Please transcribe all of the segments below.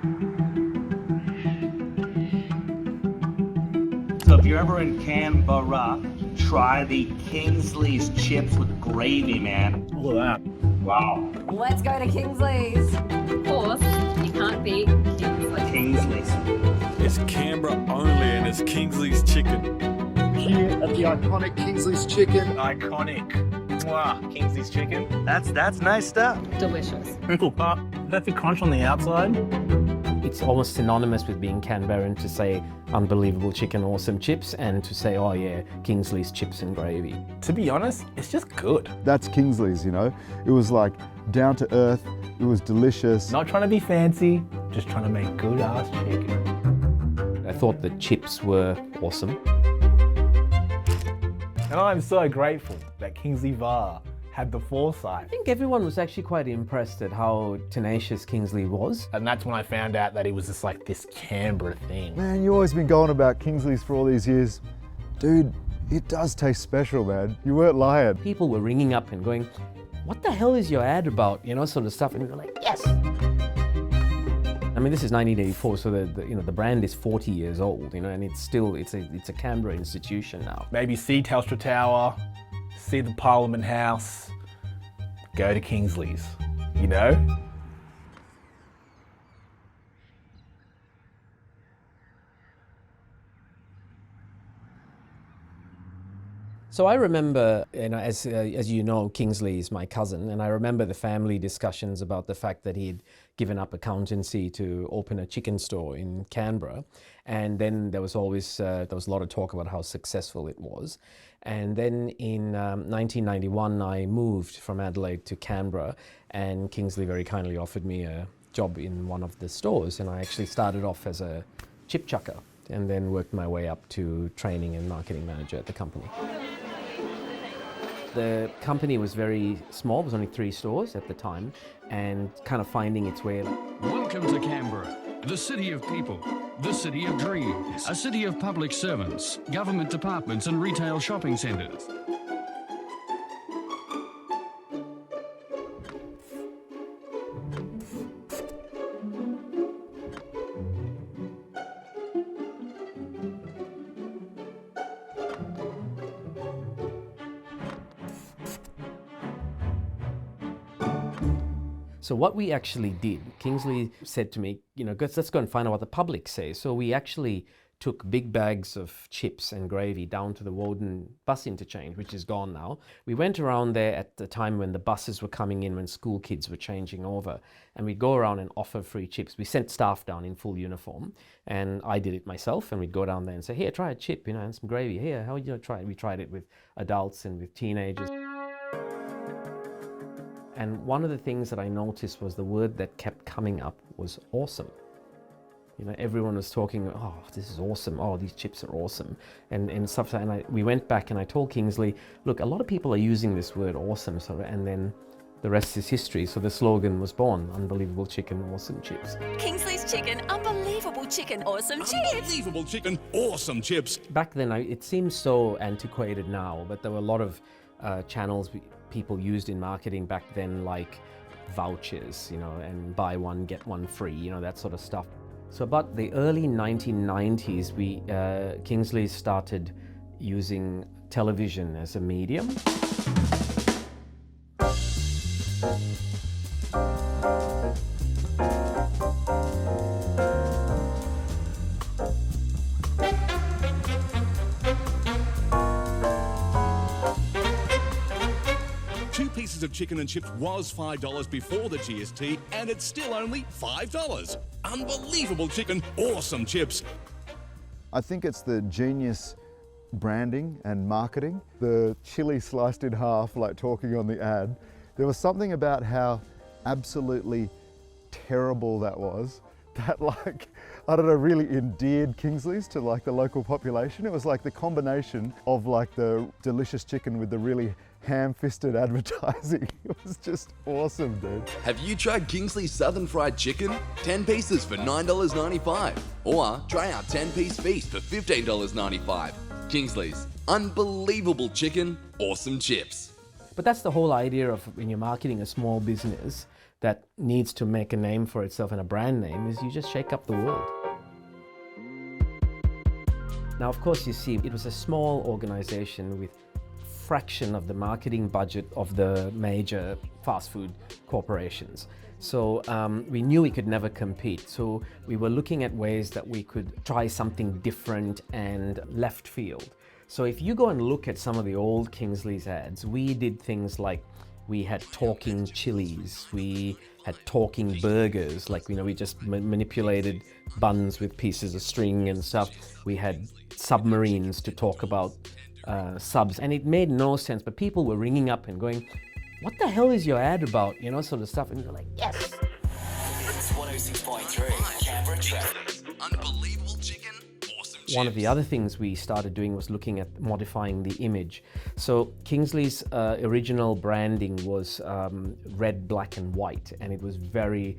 So if you're ever in Canberra, try the Kingsley's chips with gravy, man. Look at that. Wow. Let's go to Kingsley's. Of course, you can't beat Kingsley. Kingsley's. It's Canberra only and it's Kingsley's chicken. Here at the iconic Kingsley's Chicken. Iconic. Mwah. Kingsley's chicken. That's nice stuff. Delicious. Crinkle cut. That's the crunch on the outside. It's almost synonymous with being Canberran to say unbelievable chicken, awesome chips, and to say, oh yeah, Kingsley's chips and gravy. To be honest, it's just good. That's Kingsley's, you know. It was like down to earth. It was delicious. Not trying to be fancy, just trying to make good ass chicken. I thought the chips were awesome. And I'm so grateful that Kingsley VAR had the foresight. I think everyone was actually quite impressed at how tenacious Kingsley was. And that's when I found out that it was just like this Canberra thing. Man, you've always been going about Kingsley's for all these years. Dude, it does taste special, man. You weren't lying. People were ringing up and going, what the hell is your ad about? You know, sort of stuff. And we were like, yes! I mean, this is 1984, so the brand is 40 years old, you know, and it's a Canberra institution now. Maybe see Telstra Tower, see the Parliament House, go to Kingsley's, you know? So I remember, you know, as you know, Kingsley is my cousin, and I remember the family discussions about the fact that he'd given up accountancy to open a chicken store in Canberra, and then there was always a lot of talk about how successful it was. And then in 1991, I moved from Adelaide to Canberra, and Kingsley very kindly offered me a job in one of the stores, and I actually started off as a chip chucker, and then worked my way up to training and marketing manager at the company. The company was very small, it was only 3 stores at the time, and kind of finding its way. Welcome to Canberra, the city of people, the city of dreams, a city of public servants, government departments and retail shopping centres. So what we actually did, Kingsley said to me, you know, let's go and find out what the public says. So we actually took big bags of chips and gravy down to the Woden bus interchange, which is gone now. We went around there at the time when the buses were coming in, when school kids were changing over, and we'd go around and offer free chips. We sent staff down in full uniform, and I did it myself, and we'd go down there and say, here, try a chip, you know, and some gravy. Here, how would you try it? We tried it with adults and with teenagers. And one of the things that I noticed was the word that kept coming up was awesome. You know, everyone was talking, oh, this is awesome. Oh, these chips are awesome. And stuff. And we went back and I told Kingsley, look, a lot of people are using this word awesome. So, and then the rest is history. So the slogan was born, unbelievable chicken, awesome chips. Kingsley's Chicken, unbelievable chicken, awesome chips. Unbelievable chicken, awesome chips. Back then, it seems so antiquated now, but there were a lot of channels people used in marketing back then, like vouchers, you know, and buy one, get one free, you know, that sort of stuff. So about the early 1990s, Kingsley started using television as a medium. Pieces of chicken and chips was $5 before the GST, and it's still only $5. Unbelievable chicken, awesome chips. I think it's the genius branding and marketing. The chili sliced in half, like talking on the ad. There was something about how absolutely terrible that was, that like, I don't know, really endeared Kingsley's to like the local population. It was like the combination of like the delicious chicken with the really ham-fisted advertising. It was just awesome, dude. Have you tried Kingsley's Southern Fried Chicken? 10 pieces for $9.95. Or try our 10-piece feast for $15.95. Kingsley's, unbelievable chicken, awesome chips. But that's the whole idea of when you're marketing a small business, that needs to make a name for itself and a brand name is you just shake up the world. Now, of course, you see, it was a small organization with fraction of the marketing budget of the major fast food corporations. So we knew we could never compete. So we were looking at ways that we could try something different and left field. So if you go and look at some of the old Kingsley's ads, we did things like we had talking chilies, we had talking burgers, like, you know, we just manipulated buns with pieces of string and stuff. We had submarines to talk about subs, and it made no sense, but people were ringing up and going, what the hell is your ad about, you know, sort of stuff, and you're like, yes! It's 106.3, Canberra Traffic. Unbelievable chicken, awesome chips. One of the other things we started doing was looking at modifying the image. So Kingsley's original branding was red, black and white, and it was very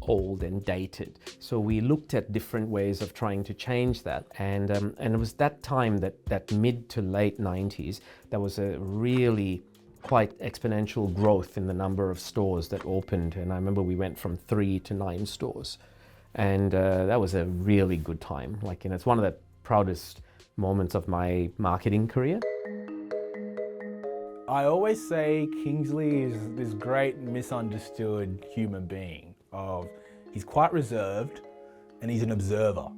old and dated. So we looked at different ways of trying to change that, and it was that time that mid to late 90s, there was a really quite exponential growth in the number of stores that opened, and I remember we went from 3 to 9 stores, and that was a really good time. Like, you know, it's one of the proudest moments of my marketing career. I always say Kingsley is this great misunderstood human being. He's quite reserved and he's an observer.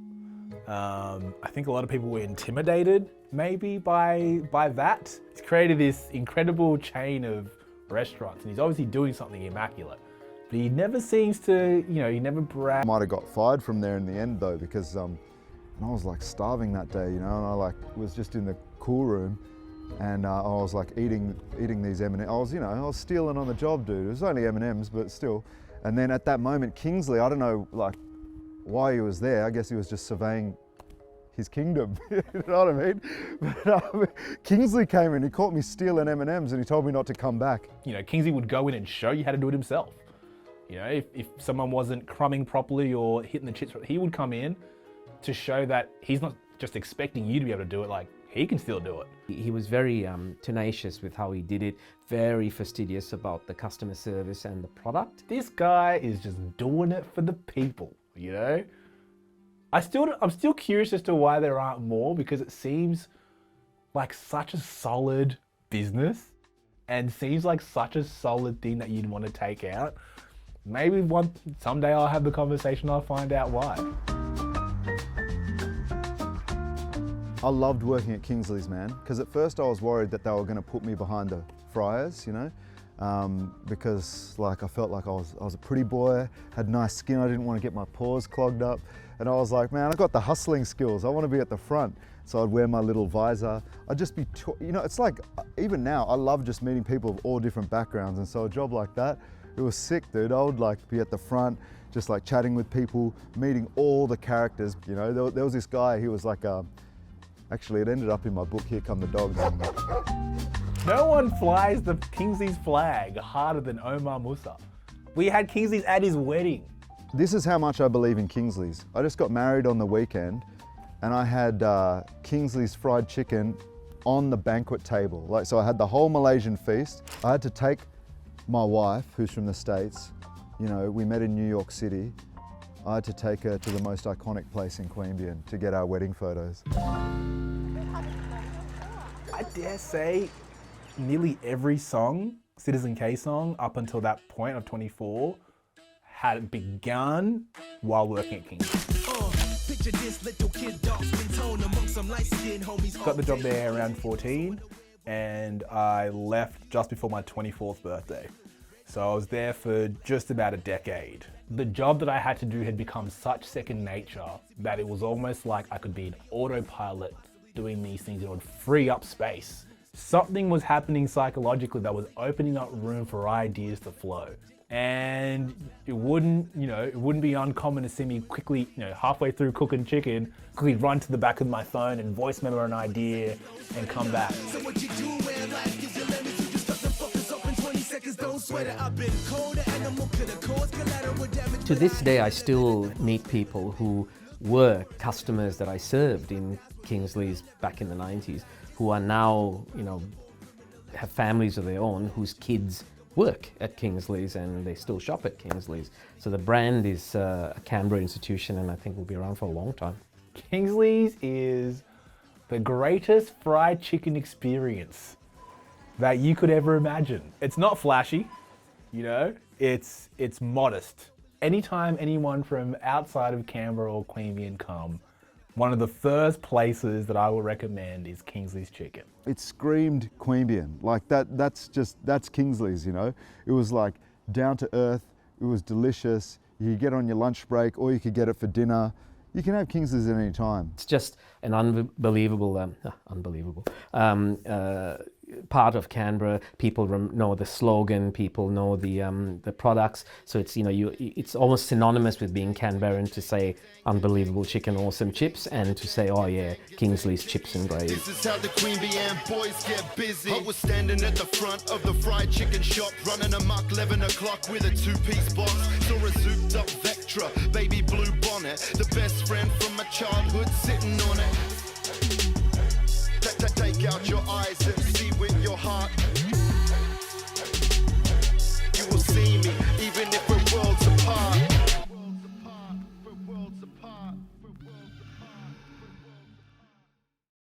I think a lot of people were intimidated maybe by that. He's created this incredible chain of restaurants and he's obviously doing something immaculate. But he never seems to, you know, he never brags. Might have got fired from there in the end though, because and I was like starving that day, you know, and I like was just in the cool room and I was like eating these M&Ms. I was stealing on the job, dude. It was only M&Ms, but still. And then at that moment, Kingsley, I don't know like why he was there. I guess he was just surveying his kingdom, you know what I mean? But Kingsley came in, he caught me stealing M&Ms and he told me not to come back. You know, Kingsley would go in and show you how to do it himself. You know, if someone wasn't crumbing properly or hitting the chips, he would come in to show that he's not just expecting you to be able to do it, like he can still do it. He was very tenacious with how he did it, very fastidious about the customer service and the product. This guy is just doing it for the people, you know? I'm still curious as to why there aren't more, because it seems like such a solid business and seems like such a solid thing that you'd want to take out. Maybe someday I'll have the conversation, I'll find out why. I loved working at Kingsley's, man, because at first I was worried that they were going to put me behind the fryers, you know, because like I felt like I was a pretty boy, had nice skin, I didn't want to get my pores clogged up, and I was like, man, I got the hustling skills, I want to be at the front. So I'd wear my little visor, I'd just be, you know, it's like, even now, I love just meeting people of all different backgrounds, and so a job like that, it was sick, dude. I would like be at the front, just like chatting with people, meeting all the characters, you know. There was this guy, he was like, actually, it ended up in my book, Here Come the Dogs. No one flies the Kingsley's flag harder than Omar Musa. We had Kingsley's at his wedding. This is how much I believe in Kingsley's. I just got married on the weekend and I had Kingsley's fried chicken on the banquet table. Like, so I had the whole Malaysian feast. I had to take my wife, who's from the States, you know, we met in New York City. I had to take her to the most iconic place in Queanbeyan to get our wedding photos. I dare say nearly every song, Citizen K song, up until that point of 24, had begun while working at Kingsley's. Got the job there around 14 and I left just before my 24th birthday. So I was there for just about a decade. The job that I had to do had become such second nature that it was almost like I could be an autopilot doing these things. It would free up space. Something was happening psychologically that was opening up room for ideas to flow. And it wouldn't be uncommon to see me quickly, halfway through cooking chicken, quickly run to the back of my phone and voice memo an idea and come back. To this day, I still meet people who were customers that I served in Kingsley's back in the 90s, who are now, have families of their own, whose kids work at Kingsley's and they still shop at Kingsley's. So the brand is a Canberra institution and I think will be around for a long time. Kingsley's is the greatest fried chicken experience that you could ever imagine. It's not flashy, you know, it's modest. Anytime anyone from outside of Canberra or Queanbeyan come, one of the first places that I will recommend is Kingsley's Chicken. It screamed Queanbeyan, like that's Kingsley's, you know. It was like down to earth, it was delicious. You could get it on your lunch break or you could get it for dinner. You can have Kingsley's at any time. It's just an unbelievable part of Canberra. People know the slogan, people know the products. So it's, you know, it's almost synonymous with being Canberran to say unbelievable chicken, awesome chips, and to say, oh yeah, Kingsley's chips and gravy. This is how the Queanbeyan boys get busy. I was standing at the front of the fried chicken shop, running amok 11 o'clock with a two-piece box. Saw a zooped up Vectra, baby blue bonnet, the best friend from my childhood sitting on it. Take out your eyes and